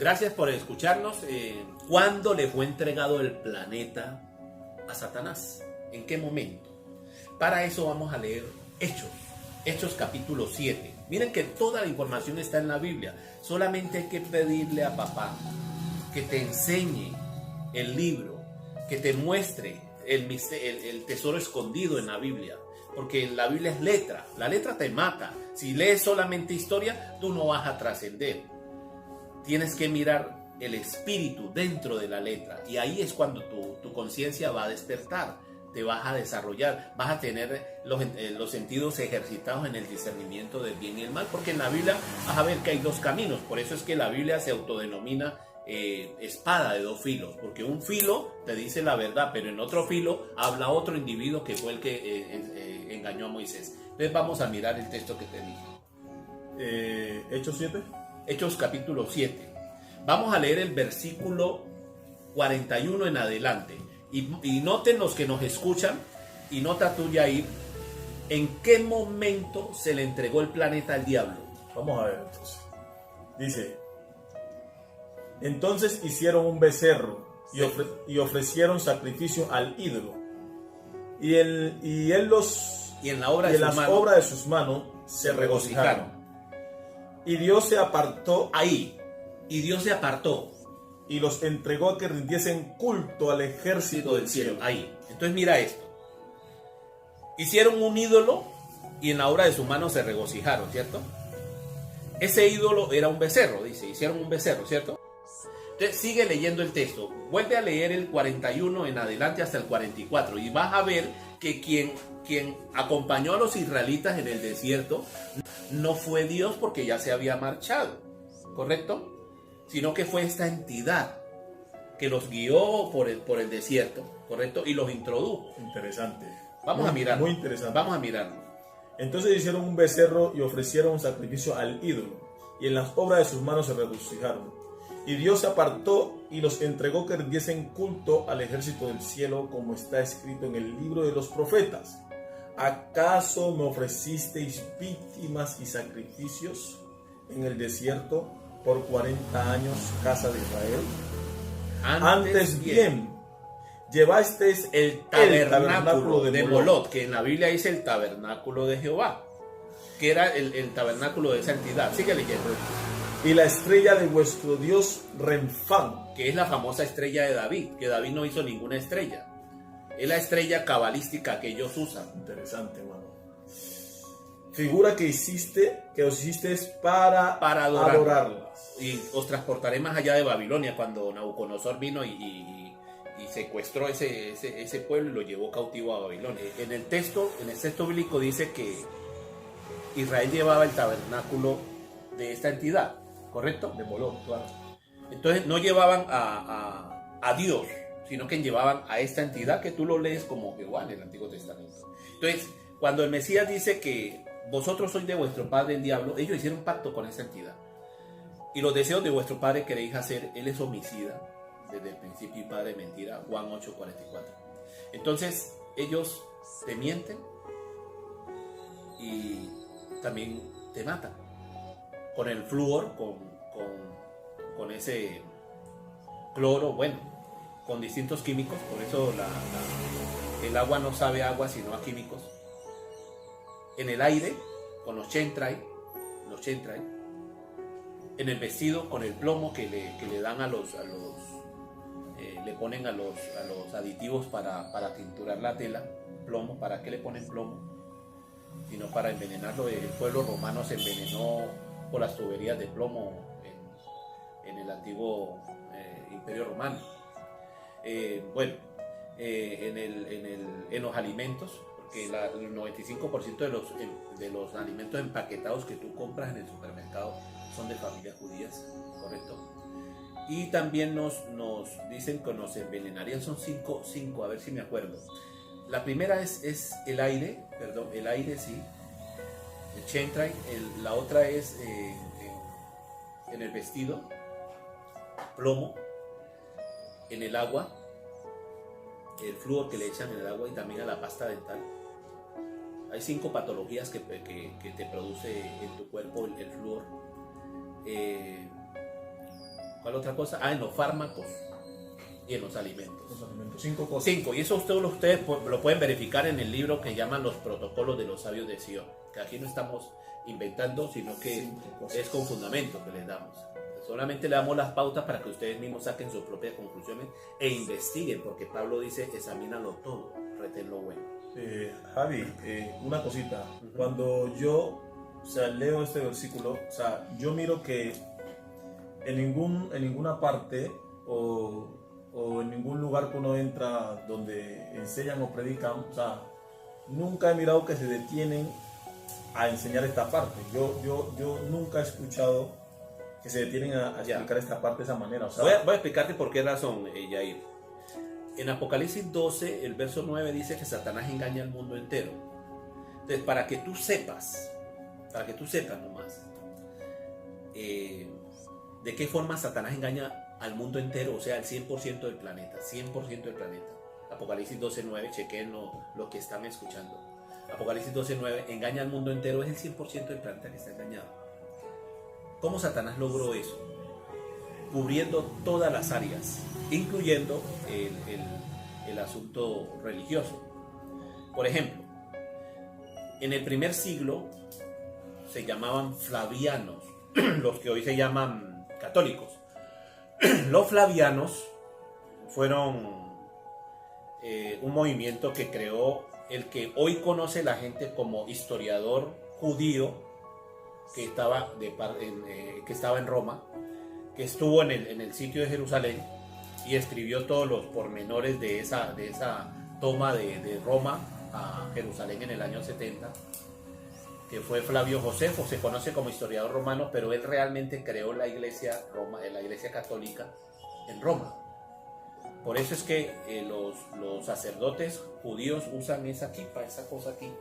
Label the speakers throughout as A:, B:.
A: Gracias por escucharnos. ¿Cuándo le fue entregado el planeta a Satanás? ¿En qué momento? Para eso vamos a leer Hechos capítulo 7. Miren que toda la información está en la Biblia. Solamente hay que pedirle a papá que te enseñe el libro, que te muestre el tesoro escondido en la Biblia. Porque la Biblia es letra. La letra te mata. Si lees solamente historia, tú no vas a trascender. Tienes que mirar el espíritu dentro de la letra. Y ahí es cuando tu conciencia va a despertar. Te vas a desarrollar. Vas a tener los sentidos ejercitados en el discernimiento del bien y el mal. Porque en la Biblia vas a ver que hay dos caminos. Por eso es que la Biblia se autodenomina espada de dos filos, porque un filo te dice la verdad, pero en otro filo habla otro individuo que fue el que engañó a Moisés. Entonces vamos a mirar el texto que te dije.
B: Hechos 7.
A: Hechos capítulo 7. Vamos a leer el versículo 41 en adelante. Y noten los que nos escuchan, y nota tú, Yair, en qué momento se le entregó el planeta al diablo.
B: Vamos a ver entonces. Dice: entonces hicieron un becerro y ofrecieron sacrificio al ídolo. Y en las obras de sus manos se regocijaron. Y Dios se apartó
A: ahí. Y Dios se apartó.
B: Y los entregó a que rindiesen culto al ejército del cielo.
A: Ahí. Entonces mira esto. Hicieron un ídolo y en la obra de sus manos se regocijaron, ¿cierto? Ese ídolo era un becerro, dice. Hicieron un becerro, ¿cierto? Entonces sigue leyendo el texto. Vuelve a leer el 41 en adelante hasta el 44. Y vas a ver que quien acompañó a los israelitas en el desierto no fue Dios, porque ya se había marchado, ¿correcto? Sino que fue esta entidad que los guió por el desierto, ¿correcto? Y los introdujo.
B: Interesante.
A: Vamos a mirarlo.
B: Muy interesante.
A: Vamos a mirarlo.
B: Entonces hicieron un becerro y ofrecieron un sacrificio al ídolo. Y en las obras de sus manos se regocijaron. Y Dios se apartó y los entregó que rindiesen culto al ejército del cielo, como está escrito en el libro de los profetas. ¿Acaso me ofrecisteis víctimas y sacrificios en el desierto por 40 años, casa de Israel? Antes bien, llevasteis
A: el tabernáculo de Molot, que en la Biblia dice el tabernáculo de Jehová, que era el tabernáculo de esa entidad. Sigue leyendo.
B: Y la estrella de vuestro Dios Renfán,
A: que es la famosa estrella de David, que David no hizo ninguna estrella. Es la estrella cabalística que ellos usan.
B: Interesante, hermano. Figura que os hiciste para adorarlas.
A: Y os transportaré más allá de Babilonia, cuando Nabucodonosor vino y secuestró ese pueblo y lo llevó cautivo a Babilonia. En el texto bíblico dice que Israel llevaba el tabernáculo de esta entidad, ¿correcto?
B: De Molot, claro.
A: Entonces no llevaban a Dios, sino que llevaban a esta entidad que tú lo lees como Jehová en el Antiguo Testamento. Entonces, cuando el Mesías dice que vosotros sois de vuestro padre el diablo, ellos hicieron un pacto con esa entidad. Y los deseos de vuestro padre queréis hacer. Él es homicida desde el principio y padre de mentira. Juan 8:44. Entonces ellos te mienten y también te matan con el flúor, con ese cloro, bueno, con distintos químicos. Por eso el agua no sabe a agua sino a químicos. En el aire con los chemtrails, en el vestido con el plomo que le dan le ponen a los aditivos para tinturar la tela. Plomo. ¿Para qué le ponen plomo? Sino para envenenarlo. El pueblo romano se envenenó por las tuberías de plomo en el antiguo Imperio Romano. En los alimentos, porque el 95% de los alimentos empaquetados que tú compras en el supermercado son de familias judías, ¿correcto? Y también nos dicen que nos envenenarían. Son cinco, a ver si me acuerdo. La primera es el aire, sí, el chemtrail. La otra es en el vestido, plomo, en el agua, el flúor que le echan en el agua, y también a la pasta dental. Hay 5 patologías que te produce en tu cuerpo el flúor. ¿Cuál otra cosa? En los fármacos y en los alimentos.
B: Los alimentos. 5 cosas.
A: 5, y eso ustedes lo pueden verificar en el libro que llaman Los Protocolos de los Sabios de Sion, que aquí no estamos inventando, sino que es con fundamento que les damos. Solamente le damos las pautas para que ustedes mismos saquen sus propias conclusiones e investiguen, porque Pablo dice, examínalo todo, retén lo bueno.
B: Javi, una cosita. Cuando yo leo este versículo, yo miro que en ninguna parte o en ningún lugar que uno entra donde enseñan o predican, nunca he mirado que se detienen a enseñar esta parte. Yo nunca he escuchado que se detienen a explicar esta parte de esa manera.
A: Voy a explicarte por qué razón, Yair. En Apocalipsis 12, el verso 9 dice que Satanás engaña al mundo entero. Entonces, para que tú sepas nomás, de qué forma Satanás engaña al mundo entero, o sea, el 100% del planeta, 100% del planeta. Apocalipsis 12:9, chequen lo que están escuchando. Apocalipsis 12:9, engaña al mundo entero, es el 100% del planeta que está engañado. ¿Cómo Satanás logró eso? Cubriendo todas las áreas, incluyendo el asunto religioso. Por ejemplo, en el primer siglo se llamaban flavianos, los que hoy se llaman católicos. Los flavianos fueron un movimiento que creó el que hoy conoce la gente como historiador judío, que estaba en Roma, que estuvo en el sitio de Jerusalén y escribió todos los pormenores de esa toma de Roma a Jerusalén en el año 70, que fue Flavio Josefo. Se conoce como historiador romano, pero él realmente creó la iglesia católica en Roma. Por eso es que los sacerdotes judíos usan esa kipa, esa cosa aquí.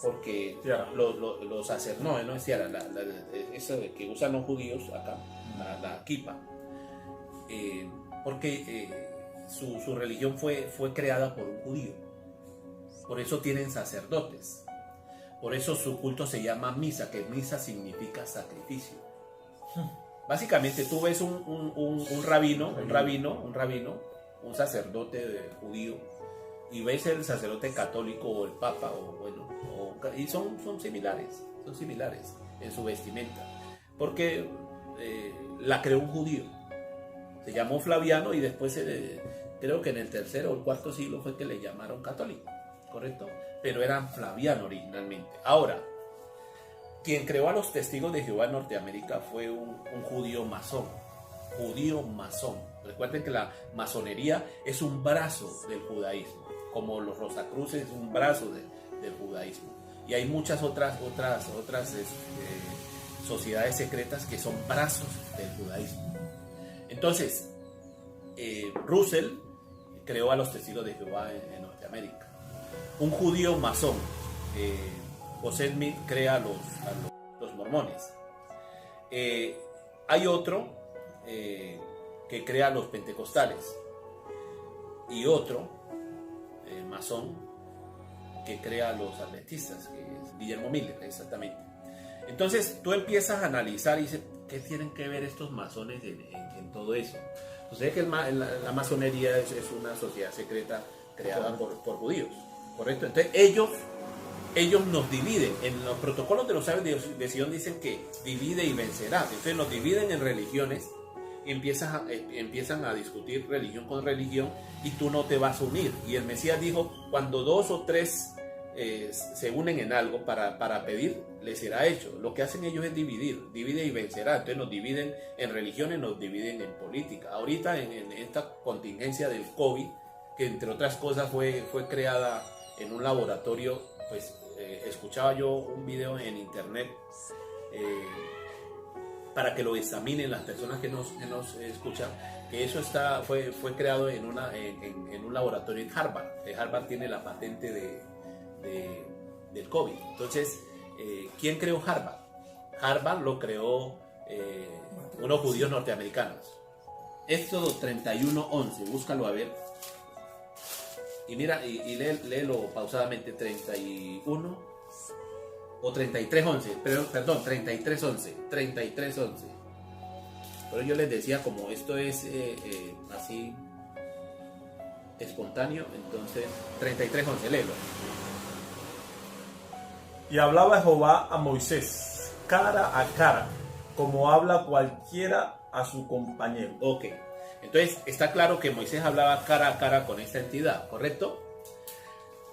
A: Porque los sacerdotes, no es tiara, eso que usan los judíos acá, la kipa. Porque su religión fue creada por un judío. Por eso tienen sacerdotes. Por eso su culto se llama misa, que misa significa sacrificio. Básicamente tú ves un rabino, un sacerdote judío, y ves el sacerdote católico o el papa, y son similares en su vestimenta, porque la creó un judío. Se llamó Flaviano y después creo que en el tercer o el cuarto siglo fue que le llamaron católico, ¿correcto? Pero eran Flaviano originalmente. Ahora, quien creó a los Testigos de Jehová en Norteamérica fue un judío masón. Recuerden que la masonería es un brazo del judaísmo, como los Rosacruces es un brazo del judaísmo. Y hay muchas otras sociedades secretas que son brazos del judaísmo. Entonces, Russell creó a los Testigos de Jehová en Norteamérica. Un judío masón, José Smith, crea a los mormones. Hay otro que crea a los pentecostales, y otro masón que crea a los adventistas, que es Guillermo Miller, exactamente. Entonces tú empiezas a analizar y dices, ¿qué tienen que ver estos masones en todo eso? Entonces que la masonería es una sociedad secreta creada por judíos, ¿correcto? Entonces ellos nos dividen. En los protocolos de los sabios de Sion dicen que divide y vencerá. Entonces nos dividen en religiones y empiezan a discutir religión con religión, y tú no te vas a unir. Y el Mesías dijo, cuando 2 o 3 se unen en algo para pedir, les será hecho. Lo que hacen ellos es divide y vencerá. Entonces nos dividen en religiones, nos dividen en política. Ahorita en esta contingencia del COVID, que entre otras cosas fue creada en un laboratorio, pues escuchaba yo un video en internet para que lo examinen las personas que nos escuchan, que eso fue creado en un laboratorio en Harvard. Harvard tiene la patente del COVID. Entonces, ¿quién creó Harvard? Harvard lo creó unos judíos norteamericanos. Éxodo 31:11, búscalo a ver. Y mira, y léelo pausadamente, 31 o 33:11, perdón, 33:11. Pero yo les decía, como esto es así espontáneo, entonces 33:11, léelo.
B: Y hablaba Jehová a Moisés, cara a cara, como habla cualquiera a su compañero.
A: Ok, entonces está claro que Moisés hablaba cara a cara con esta entidad, ¿correcto?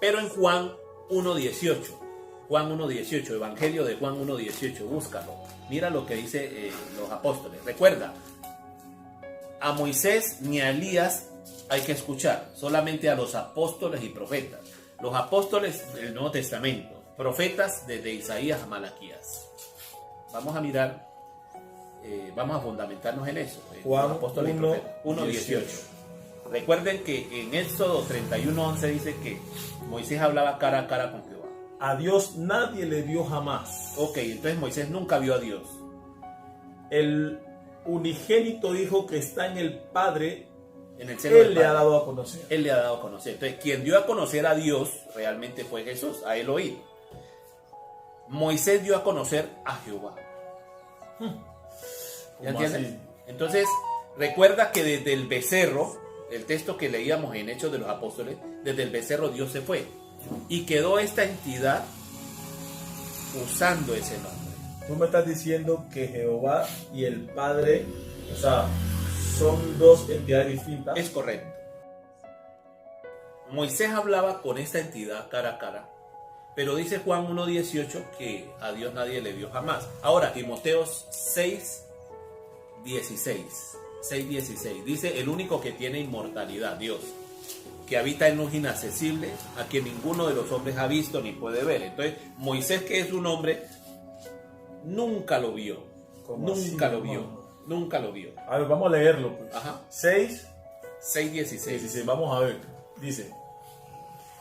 A: Pero en Juan 1.18, Evangelio de Juan 1.18, búscalo. Mira lo que dice los apóstoles. Recuerda, a Moisés ni a Elías hay que escuchar, solamente a los apóstoles y profetas. Los apóstoles del Nuevo Testamento, profetas desde Isaías a Malaquías. Vamos a mirar, vamos a fundamentarnos en eso.
B: Juan
A: 1.18. Recuerden que en Éxodo 31:11 dice que Moisés hablaba cara a cara con Jehová.
B: A Dios nadie le vio jamás.
A: Ok, entonces Moisés nunca vio a Dios.
B: El unigénito Hijo que está en el Padre,
A: En el seno
B: Él
A: del
B: le ha
A: Padre.
B: dado a conocer.
A: Él le ha dado a conocer. Entonces, quien dio a conocer a Dios realmente fue Jesús, a Elohim. Moisés dio a conocer a Jehová. ¿Ya
B: ¿Cómo
A: entiendes?
B: así?
A: Entonces, recuerda que desde el becerro, el texto que leíamos en Hechos de los Apóstoles, desde el becerro Dios se fue. Y quedó esta entidad usando ese nombre.
B: Tú me estás diciendo que Jehová y el Padre, o sea, son dos entidades distintas.
A: Es correcto. Moisés hablaba con esta entidad cara a cara, pero dice Juan 1.18 que a Dios nadie le vio jamás. Ahora, Timoteo 6.16 dice: el único que tiene inmortalidad, Dios, que habita en luz inaccesible, a quien ninguno de los hombres ha visto ni puede ver. Entonces, Moisés, que es un hombre, nunca lo vio.
B: ¿Cómo así,
A: Nunca lo
B: hermano?
A: vio. Nunca lo vio.
B: A ver, vamos a leerlo, pues.
A: Ajá.
B: 6:16.
A: 6.16.
B: Vamos a ver. Dice: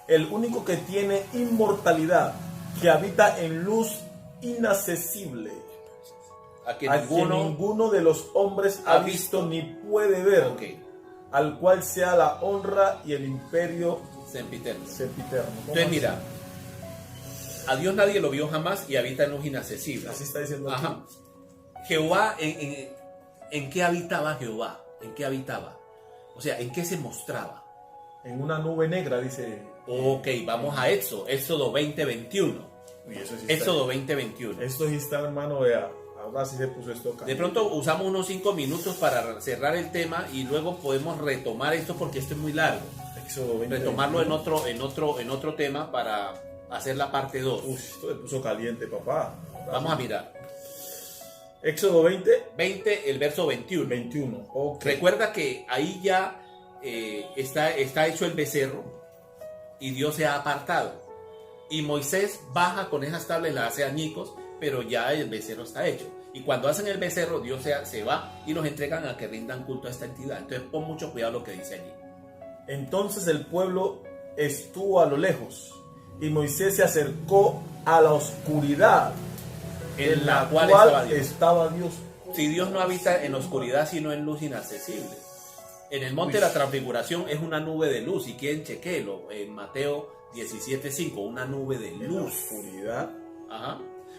B: el único que tiene inmortalidad, que habita en luz inaccesible,
A: A que
B: a quien ninguno de los hombres ha visto ni puede ver,
A: Ok,
B: al cual sea la honra y el imperio
A: sempiterno.
B: sempiterno. ¿Cómo
A: Entonces
B: así?
A: mira, a Dios nadie lo vio jamás y habita en luz inaccesible.
B: Así está diciendo aquí.
A: Ajá. Jehová, ¿en qué habitaba Jehová? ¿En qué habitaba? O sea, ¿en qué se mostraba?
B: En una nube negra, dice.
A: Ok, vamos a Éxodo 20:21.
B: Uy, eso sí está.
A: Éxodo 20:21.
B: Esto sí está, hermano, vea. Ahora sí se puso esto acá.
A: De pronto usamos unos 5 minutos para cerrar el tema y luego podemos retomar esto porque esto es muy largo.
B: Éxodo 20,
A: Retomarlo en otro tema para hacer la parte 2.
B: Uy, esto se puso caliente, papá.
A: Vamos a mirar.
B: Éxodo
A: 20, el verso 21.
B: 21. Ok.
A: Recuerda que ahí ya está hecho el becerro y Dios se ha apartado. Y Moisés baja con esas tablas y las hace añicos, pero ya el becerro está hecho. Y cuando hacen el becerro, Dios se va y los entregan a que rindan culto a esta entidad. Entonces pon mucho cuidado lo que dice allí.
B: Entonces el pueblo estuvo a lo lejos y Moisés se acercó a la oscuridad
A: En la cual
B: estaba Dios.
A: Si Dios no habita en oscuridad, sino en luz inaccesible. En el monte de la transfiguración es una nube de luz. Si quieren, chequélo. En Mateo 17:5, una nube de
B: En la
A: luz.
B: oscuridad.
A: Ajá.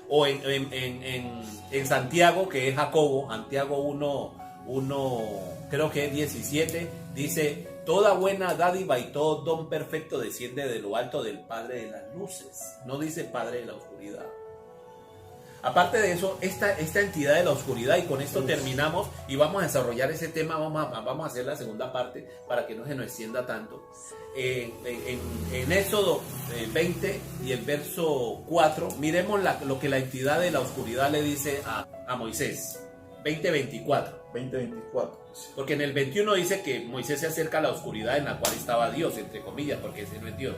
A: O en Santiago, que es Jacobo, Santiago 1, creo que es 17, dice: toda buena dádiva y todo don perfecto desciende de lo alto del Padre de las luces. No dice Padre de la oscuridad. Aparte de eso, esta entidad de la oscuridad, y con esto terminamos y vamos a desarrollar ese tema, vamos a hacer la segunda parte para que no se nos extienda tanto. En Éxodo 20 y el verso 4, miremos lo que la entidad de la oscuridad le dice a Moisés. 20:24.
B: 20:24.
A: Porque en el 21 dice que Moisés se acerca a la oscuridad en la cual estaba Dios, entre comillas, porque ese no es Dios.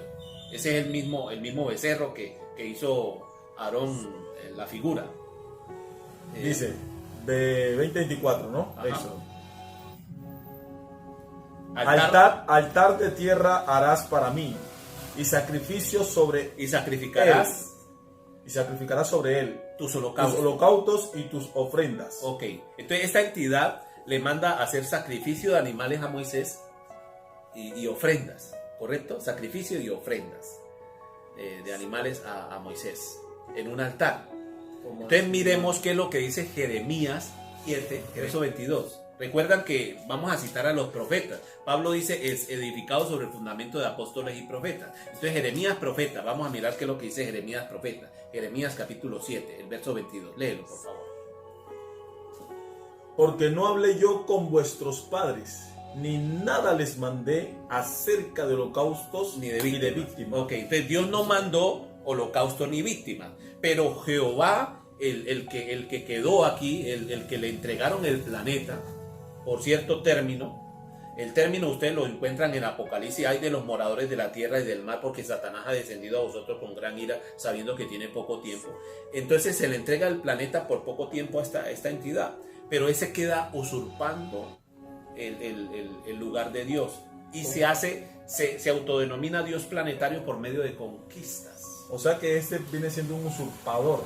A: Ese es el mismo becerro que hizo Aarón, la figura.
B: Dice, de 20:24, ¿no?
A: Ajá.
B: Éxodo. Altar de tierra harás para mí, y sacrificio sobre
A: Y sacrificarás
B: y sacrificarás sobre él
A: tus
B: tus
A: holocaustos.
B: holocaustos y tus ofrendas.
A: Ok, entonces esta entidad le manda a hacer sacrificio de animales a Moisés y ofrendas, ¿correcto? Sacrificio y ofrendas de animales a Moisés en un altar. Entonces miremos qué es lo que dice Jeremías 7, verso 22. Recuerdan que vamos a citar a los profetas. Pablo dice, es edificado sobre el fundamento de apóstoles y profetas. Entonces Jeremías profeta, vamos a mirar qué es lo que dice Jeremías profeta. Jeremías capítulo 7, el verso 22. Léelo, por favor.
B: Porque no hablé yo con vuestros padres, ni nada les mandé acerca de holocaustos
A: Ni de víctimas. Ok, entonces Dios no mandó holocausto ni víctimas. Pero Jehová, el que quedó aquí, el que le entregaron el planeta, por cierto término, el término ustedes lo encuentran en Apocalipsis, hay de los moradores de la tierra y del mar, porque Satanás ha descendido a vosotros con gran ira, sabiendo que tiene poco tiempo. Entonces se le entrega el planeta por poco tiempo a esta entidad, pero ese queda usurpando el lugar de Dios y se autodenomina Dios planetario por medio de conquistas.
B: O sea que este viene siendo un usurpador,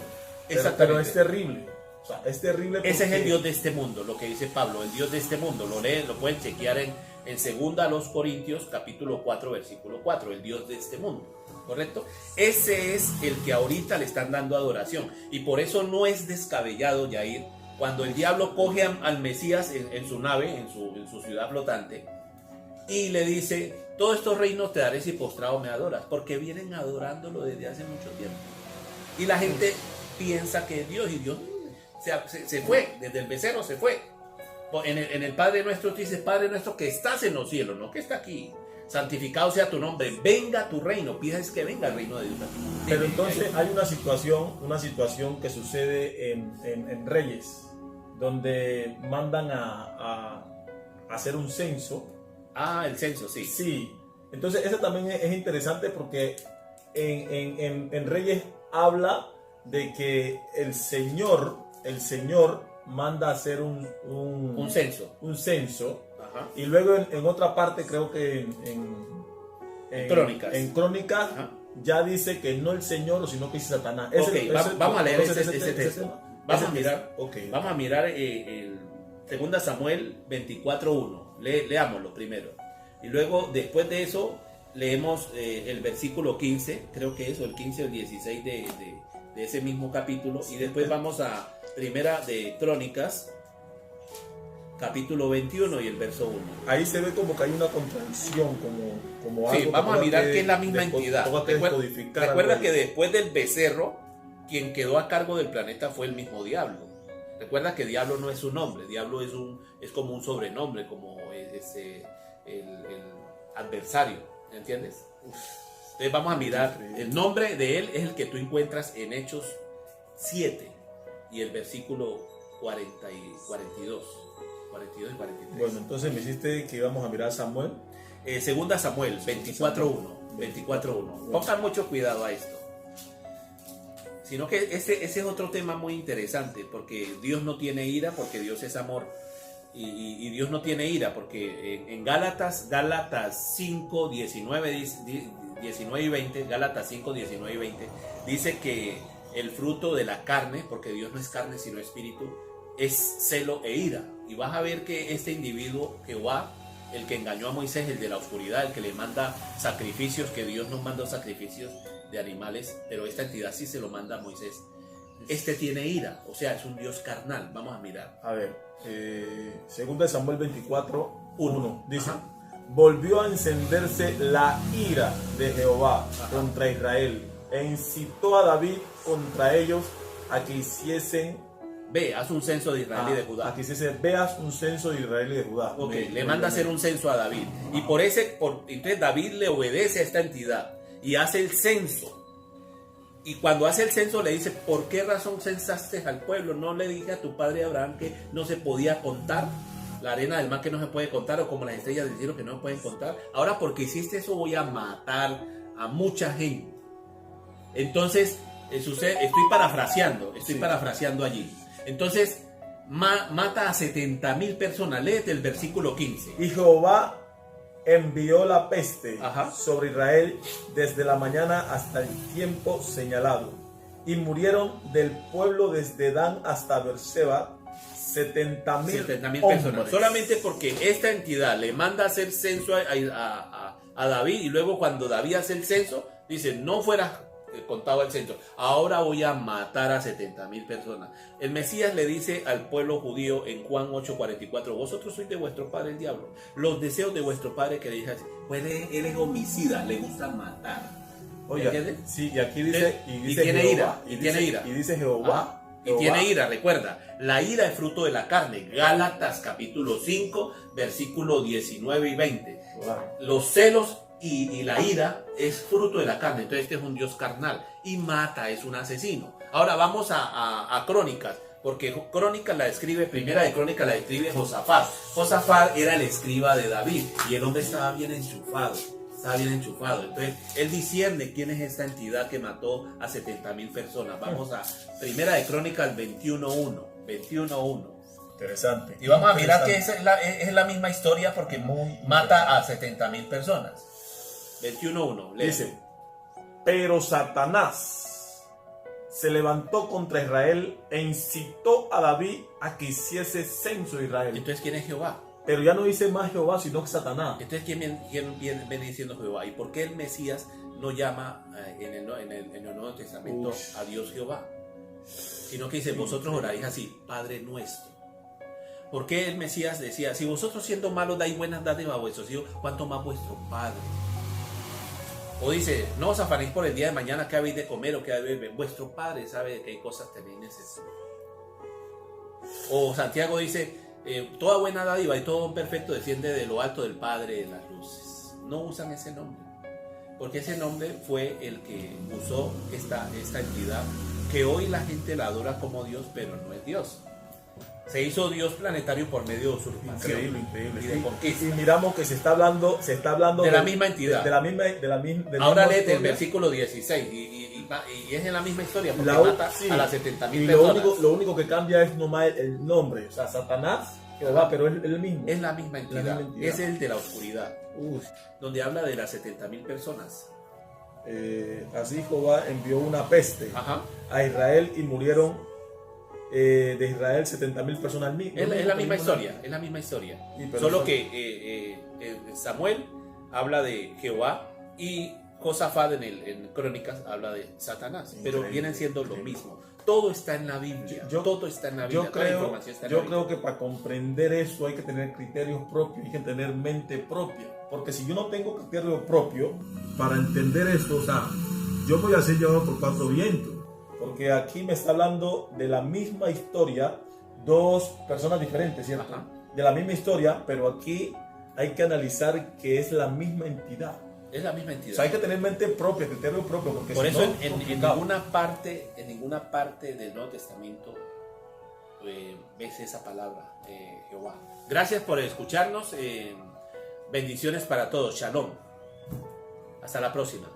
A: Exactamente.
B: pero es terrible. O sea, es terrible porque...
A: Ese es el Dios de este mundo, lo que dice Pablo, el Dios de este mundo. Lo leen, lo pueden chequear en 2 a los Corintios, capítulo 4, versículo 4, el Dios de este mundo, ¿correcto? Ese es el que ahorita le están dando adoración. Y por eso no es descabellado, Yair, cuando el diablo coge al Mesías en su nave, en su ciudad flotante, y le dice, todos estos reinos te daré si postrado me adoras, porque vienen adorándolo desde hace mucho tiempo. Y la gente piensa que es Dios, y Dios se fue, desde el becerro se fue. En el Padre Nuestro dice, Padre Nuestro que estás en los cielos, no que está aquí. Santificado sea tu nombre, venga tu reino, pides que venga el reino de Dios.
B: Pero entonces hay una situación que sucede en Reyes, donde mandan a hacer un censo.
A: Ah, el censo, sí.
B: Sí, entonces eso también es interesante porque en Reyes habla de que el Señor manda a hacer un censo.
A: Ajá.
B: Y luego en otra parte, creo que en Crónicas ya dice que no el Señor, sino que dice Satanás.
A: Vamos a leer ese texto. Vamos a mirar el 2 Samuel 24:1. Leámoslo primero. Y luego, después de eso, leemos el versículo 15, creo que es, o el 15 o el 16 de ese mismo capítulo. Y después vamos a Primera de Crónicas, capítulo 21 y el verso 1.
B: Ahí se ve como que hay una contradicción, como algo.
A: Sí, vamos a mirar que es la misma entidad. Recuerda que después del becerro, quien quedó a cargo del planeta fue el mismo diablo. Recuerda que diablo no es un nombre, diablo es como un sobrenombre, como el adversario, ¿entiendes? Entonces vamos a mirar, el nombre de él es el que tú encuentras en Hechos 7 y el versículo 40 y 42 y 43.
B: Bueno, entonces me hiciste que íbamos a mirar Samuel.
A: 2 Samuel 24:1. Pongan mucho cuidado a esto. Sino que ese es otro tema muy interesante, porque Dios no tiene ira, porque Dios es amor. Y Dios no tiene ira, porque en Gálatas 5, 19 y 20, Gálatas 5, 19 y 20, dice que el fruto de la carne, porque Dios no es carne sino espíritu, es celo e ira. Y vas a ver que este individuo, Jehová, el que engañó a Moisés, el de la oscuridad, el que le manda sacrificios, que Dios nos mandó sacrificios de animales, pero esta entidad sí se lo manda a Moisés. Este tiene ira, o sea, es un Dios carnal. Vamos a mirar.
B: A ver, 2 Samuel 24:1 dice:
A: Ajá.
B: Volvió a encenderse la ira de Jehová contra Israel e incitó a David contra ellos a que hiciesen.
A: Ve, haz un censo de Israel y de Judá.
B: Aquí se dice, veas un censo de Israel y de Judá.
A: Ok, le manda a hacer un censo a David. Y entonces David le obedece a esta entidad y hace el censo. Y cuando hace el censo le dice, ¿por qué razón censaste al pueblo? ¿No le dije a tu padre Abraham que no se podía contar? La arena del mar que no se puede contar, o como las estrellas del cielo que no se pueden contar. Ahora porque hiciste eso voy a matar a mucha gente. Entonces, estoy parafraseando allí. Entonces, mata a 70,000 personas. Léete el versículo 15.
B: Y Jehová envió la peste
A: Ajá.
B: sobre Israel desde la mañana hasta el tiempo señalado. Y murieron del pueblo desde Dan hasta Beerseba 70,000
A: personas. Solamente porque esta entidad le manda a hacer censo a David, y luego cuando David hace el censo, dice, no fueras contaba el censo, ahora voy a matar a 70,000 personas. El Mesías le dice al pueblo judío en Juan 8:44, vosotros sois de vuestro padre el diablo, los deseos de vuestro padre queréis hacer. Pues él es homicida, le gusta matar.
B: Oye, sí, y aquí dice,
A: y tiene
B: Jehová,
A: ira, y tiene ira.
B: Y dice Jehová.
A: Y tiene ira, recuerda, la ira es fruto de la carne. Gálatas capítulo 5, versículo 19 y 20. Los celos y la ira es fruto de la carne. Entonces este es un Dios carnal y mata, es un asesino. Ahora vamos a Crónicas, porque Crónicas la escribe, primera de Crónicas la escribe Josafat. Josafat era el escriba de David y el hombre estaba bien enchufado. Entonces él discierne quién es esta entidad que mató a 70,000 personas. Vamos a primera de Crónicas 21:1.
B: Interesante.
A: Y vamos a mirar que es la misma historia porque mata a 70,000 personas. 21:1.
B: Dice, pero Satanás se levantó contra Israel e incitó a David a que hiciese censo de Israel.
A: Entonces, ¿quién es Jehová?
B: Pero ya no dice más Jehová, sino que Satanás.
A: Entonces, ¿quién viene diciendo Jehová? ¿Y por qué el Mesías no llama en el Nuevo Testamento a Dios Jehová? Sino que dice, vosotros oraréis así, Padre nuestro. ¿Por qué el Mesías decía, si vosotros siendo malos dais buenas dádivas a vuestros hijos, cuánto más vuestro Padre? O dice, no os afanéis por el día de mañana que habéis de comer o que habéis de beber. Vuestro Padre sabe de qué cosas tenéis necesidad. O Santiago dice, toda buena dádiva y todo don perfecto desciende de lo alto del Padre de las luces. No usan ese nombre, porque ese nombre fue el que usó esta entidad, que hoy la gente la adora como Dios, pero no es Dios. Se hizo Dios planetario por medio de usurpación.
B: Increíble.
A: Y de conquista.
B: Y miramos que se está hablando
A: de la misma entidad.
B: De la misma
A: Ahora léete el
B: historia.
A: versículo 16 y es en la misma historia porque mata a las 70,000
B: y
A: personas.
B: lo único que cambia es nomás el nombre. O sea, Satanás, Jehová, pero es el mismo.
A: Es la misma entidad. Es el de la oscuridad.
B: Uf.
A: Donde habla de las 70,000 personas.
B: Así Jehová envió una peste a Israel y murieron de Israel 70,000 personas al mismo.
A: Es la misma historia. Es la misma historia. Solo que Samuel habla de Jehová y Josafat en Crónicas habla de Satanás. Pero vienen siendo lo mismo. Todo está en la Biblia. Todo está en la Biblia.
B: Yo creo que para comprender eso hay que tener criterios propios, hay que tener mente propia. Porque si yo no tengo criterio propio para entender esto, o sea, yo voy a ser llevado por cuatro vientos. Porque aquí me está hablando de la misma historia, dos personas diferentes, ¿cierto?
A: Ajá.
B: De la misma historia, pero aquí hay que analizar que es la misma entidad.
A: Es la misma entidad.
B: O sea, hay que tener mente propia, criterio propio. Porque
A: por
B: si
A: eso
B: no,
A: en ninguna parte del Nuevo Testamento ves esa palabra, Jehová. Gracias por escucharnos. Bendiciones para todos. Shalom. Hasta la próxima.